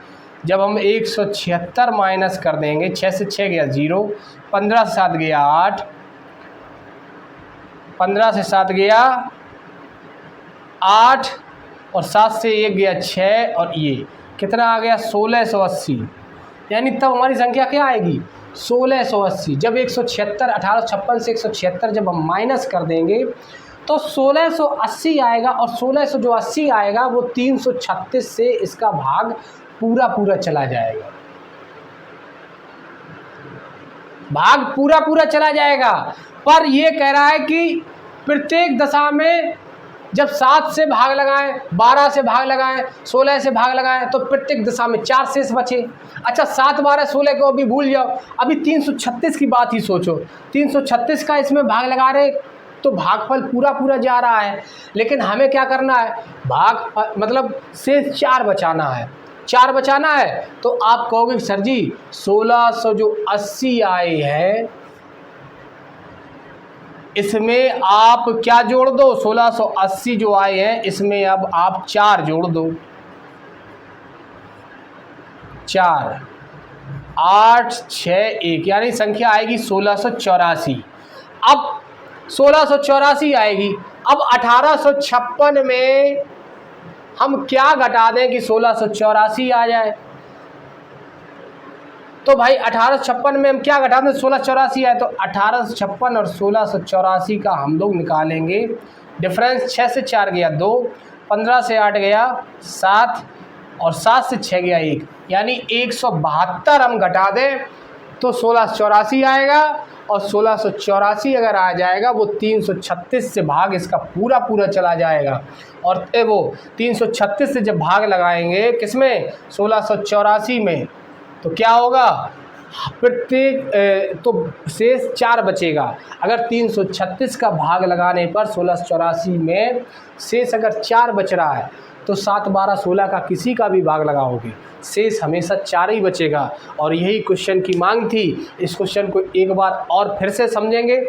जब हम 176 माइनस कर देंगे, 6 से 6 गया 0, 15 से 7 गया 8, 15 से 7 गया 8 और 7 से 1 गया 6 और ये कितना आ गया 1680। यानी तब हमारी संख्या क्या आएगी 1680। जब 176 1856 से 176 जब हम माइनस कर देंगे तो 1680 आएगा, और 1600 जो 80 आएगा वो 336 से इसका भाग पूरा पूरा चला जाएगा, भाग पूरा पूरा चला जाएगा। पर ये कह रहा है कि प्रत्येक दशा में जब 7 से भाग लगाएं, 12 से भाग लगाएं, 16 से भाग लगाएं तो प्रत्येक दशा में 4 शेष बचे। अच्छा, 7 12 16 को अभी भूल जाओ, अभी 336 की बात ही सोचो। 336 का इसमें भाग लगा रहे तो भागफल पूरा पूरा जा रहा है, लेकिन हमें क्या करना है, भाग मतलब शेष 4 बचाना है। 4 बचाना है तो आप कहोगे सर जी 1600 जो 80 आए हैं इसमें आप क्या जोड़ दो, 1680 जो आए हैं इसमें अब आप 4 जोड़ दो। 4 8 6 1 यानी संख्या आएगी 1684। अब 1684 आएगी। अब 1856 में हम क्या घटा दें कि 1684 आ जाए। तो भाई 1856 में हम क्या घटा दें 1684 आए, तो 1856 और 1684 का हम लोग निकालेंगे डिफरेंस। 6 से 4 गया 2, 15 से 8 गया 7 और 7 से 6 गया 1, यानी 172 हम घटा दें तो 1684 आएगा। और 1684 अगर आ जाएगा वो 336 से भाग इसका पूरा पूरा चला जाएगा। और वो 336 से जब भाग लगाएंगे किसमें 1684 में तो क्या होगा प्रत्येक तो शेष 4 बचेगा। अगर 336 का भाग लगाने पर 1684 में शेष अगर 4 बच रहा है तो 7, 12, 16 का किसी का भी भाग लगाओगे शेष हमेशा 4 ही बचेगा। और यही क्वेश्चन की मांग थी। इस क्वेश्चन को एक बार और फिर से समझेंगे,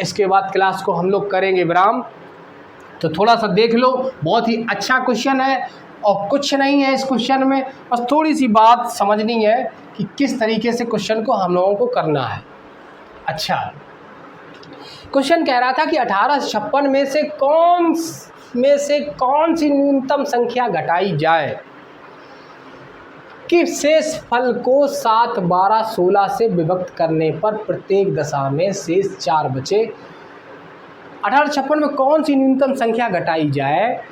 इसके बाद क्लास को हम लोग करेंगे विराम। तो थोड़ा सा देख लो, बहुत ही अच्छा क्वेश्चन है और कुछ नहीं है इस क्वेश्चन में, बस थोड़ी सी बात समझनी है कि किस तरीके से क्वेश्चन को हम लोगों को करना है। अच्छा, क्वेश्चन कह रहा था कि 1856 में से कौन सी न्यूनतम संख्या घटाई जाए कि शेष फल को 7, 12, 16 से विभक्त करने पर प्रत्येक दशा में शेष 4 बचे। 1856 में कौन सी न्यूनतम संख्या घटाई जाए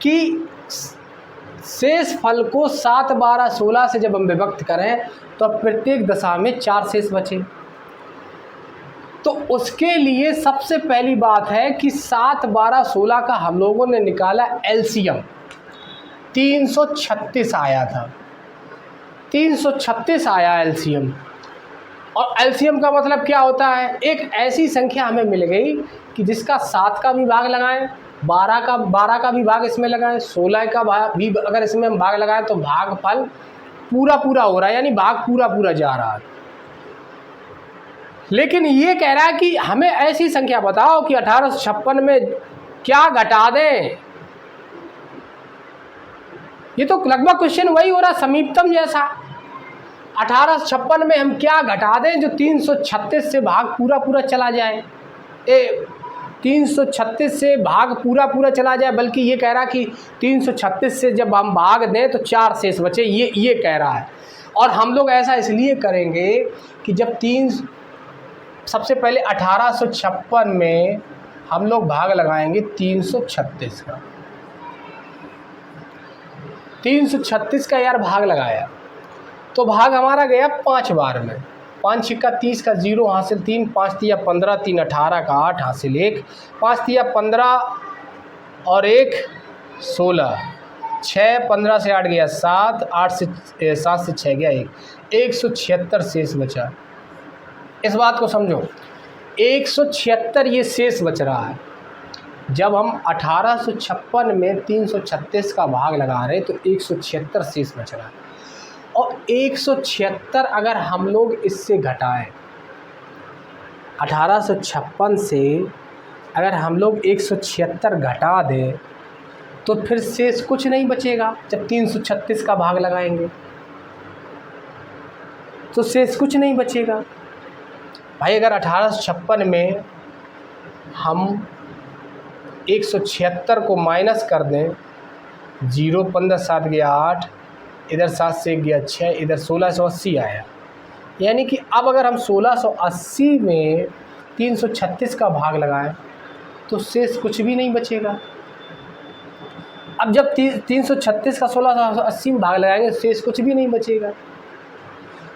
कि शेष फल को 7, 12, 16 से जब हम विभक्त करें तो प्रत्येक दशा में 4 शेष बचे। तो उसके लिए सबसे पहली बात है कि 7, 12, 16 का हम लोगों ने निकाला एलसीएम, 336 आया था, 336 आया एलसीएम। और एलसीएम का मतलब क्या होता है? एक ऐसी संख्या हमें मिल गई कि जिसका 7 का भी भाग लगाएं, 12 का भी भाग इसमें लगाएं, 16 का भाग भी अगर इसमें हम भाग लगाएं तो भागफल पूरा पूरा हो रहा है, यानी भाग पूरा पूरा जा रहा है। लेकिन ये कह रहा है कि हमें ऐसी संख्या बताओ कि 1856 में क्या घटा दें। ये तो लगभग क्वेश्चन वही हो रहा, समीपतम जैसा। 1856 में हम क्या घटा दें जो 336 से भाग पूरा पूरा चला जाए, 336 से भाग पूरा पूरा चला जाए। बल्कि ये कह रहा कि 336 से जब हम भाग दें तो 4 शेष बचे, ये कह रहा है। और हम लोग ऐसा इसलिए करेंगे कि जब सबसे पहले 1856 में हम लोग भाग लगाएंगे 336 का, 336 का यार भाग लगाया तो भाग हमारा गया 5 बार में। 5 छिक्का 30 का 0 हासिल 3, 5 तिया 15, 3 18 का 8 हासिल 1, 5 तिया 15 और 1 16, 6 15 से 8 गया 7, 7 से 6 गया 1, 176 शेष बचा। इस बात को समझो, 176 ये शेष बच रहा है। जब हम 1856 में 336 का भाग लगा रहे तो 176 शेष बच रहा है। और 176 अगर हम लोग इससे घटाएं, 1856 से अगर हम लोग 176 घटा दें तो फिर शेष कुछ नहीं बचेगा। जब 336 का भाग लगाएंगे तो शेष कुछ नहीं बचेगा। भाई अगर 1856 में हम 176 को माइनस कर दें, 0 15 7 गया 8, इधर 7 से गया 6, इधर 1680 आया। यानी कि अब अगर हम 1680 में 336 का भाग लगाएं तो शेष कुछ भी नहीं बचेगा। अब जब 336 का 1680 में भाग लगाएंगे शेष कुछ भी नहीं बचेगा।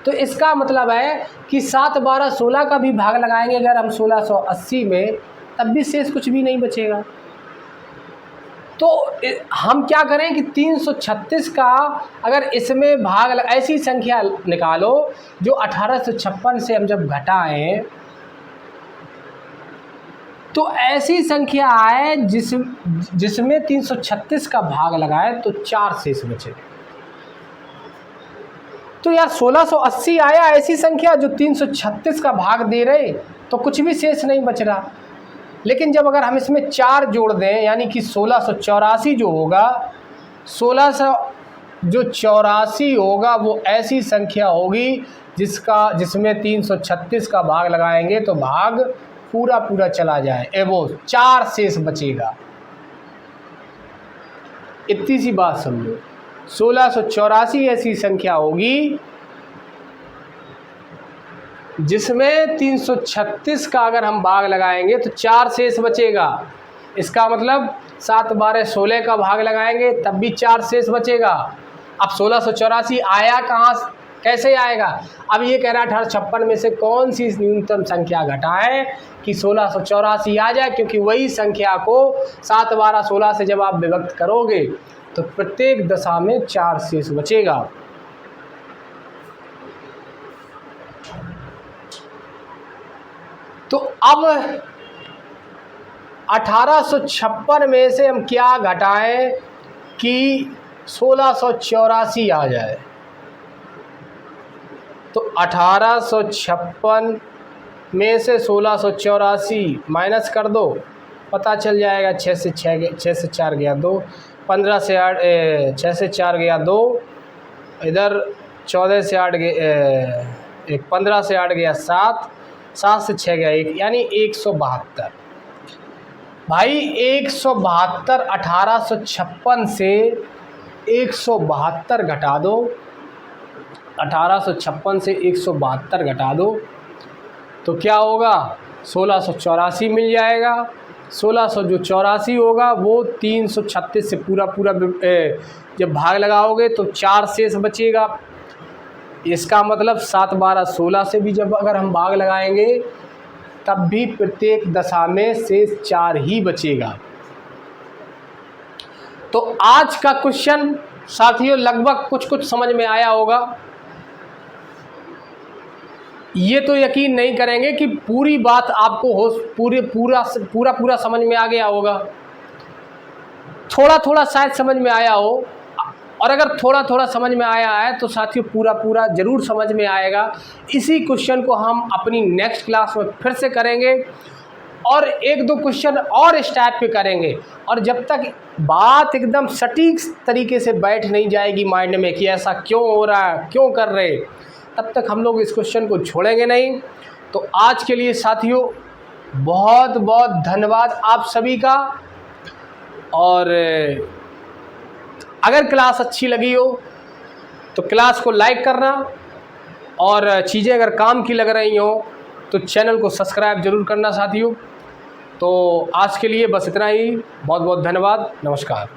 तो इसका मतलब है कि 7 12 16 का भी भाग लगाएंगे अगर हम 1680 में, तब भी शेष कुछ भी नहीं बचेगा। तो हम क्या करें कि 336 का अगर इसमें भाग ऐसी संख्या निकालो जो 1856 से हम जब घटाएं तो ऐसी संख्या आए जिसमें 336 का भाग लगाए तो 4 शेष बचे। तो यार 1680 आया ऐसी संख्या जो 336 का भाग दे रहे तो कुछ भी शेष नहीं बच रहा। लेकिन जब अगर हम इसमें 4 जोड़ दें यानी कि 1684 जो होगा, 1684 होगा वो ऐसी संख्या होगी जिसमें 336 का भाग लगाएंगे तो भाग पूरा पूरा चला जाए, वो 4 शेष बचेगा। इतनी सी बात समझो, 1684 ऐसी संख्या होगी जिसमें 336 का अगर हम भाग लगाएंगे तो 4 शेष बचेगा। इसका मतलब 7 12 16 का भाग लगाएंगे तब भी 4 शेष बचेगा। अब 1684 आया कहाँ, कैसे आएगा? अब ये कह रहा है 1856 में से कौन सी न्यूनतम संख्या घटाएं कि 1684 आ जाए, क्योंकि वही संख्या को 7 12 16 से जब आप विभक्त करोगे तो प्रत्येक दशा में 4 शेष बचेगा। तो अब 1856 में से हम क्या घटाएं कि 1684 आ जाए। तो 1856 में से 1684 माइनस कर दो, पता चल जाएगा। 6 से 4 गया 2, 15 से 8 6 से 4 गया 2, इधर 14 से 8 गया 15 से 8 गया 7, 7 से 6 गया 1, यानी 172। भाई 172 1856 से 172 घटा दो, 1856 से 172 घटा दो तो क्या होगा, 1684 मिल जाएगा। 1600 जो 84 होगा वो 336 से पूरा जब भाग लगाओगे तो 4 शेष बचेगा। इसका मतलब 7 12 16 से भी जब अगर हम भाग लगाएंगे तब भी प्रत्येक दशा में शेष 4 ही बचेगा। तो आज का क्वेश्चन साथियों लगभग कुछ समझ में आया होगा। ये तो यकीन नहीं करेंगे कि पूरी बात आपको पूरा समझ में आ गया होगा। थोड़ा शायद समझ में आया हो, और अगर थोड़ा समझ में आया है तो साथियों पूरा ज़रूर समझ में आएगा। इसी क्वेश्चन को हम अपनी नेक्स्ट क्लास में फिर से करेंगे और 1-2 क्वेश्चन और इस टाइप के करेंगे। और जब तक बात एकदम सटीक तरीके से बैठ नहीं जाएगी माइंड में कि ऐसा क्यों हो रहा है, क्यों कर रहे, तब तक हम लोग इस क्वेश्चन को छोड़ेंगे नहीं। तो आज के लिए साथियों बहुत धन्यवाद आप सभी का। और अगर क्लास अच्छी लगी हो तो क्लास को लाइक करना, और चीज़ें अगर काम की लग रही हो तो चैनल को सब्सक्राइब ज़रूर करना साथियों। तो आज के लिए बस इतना ही। बहुत धन्यवाद। नमस्कार।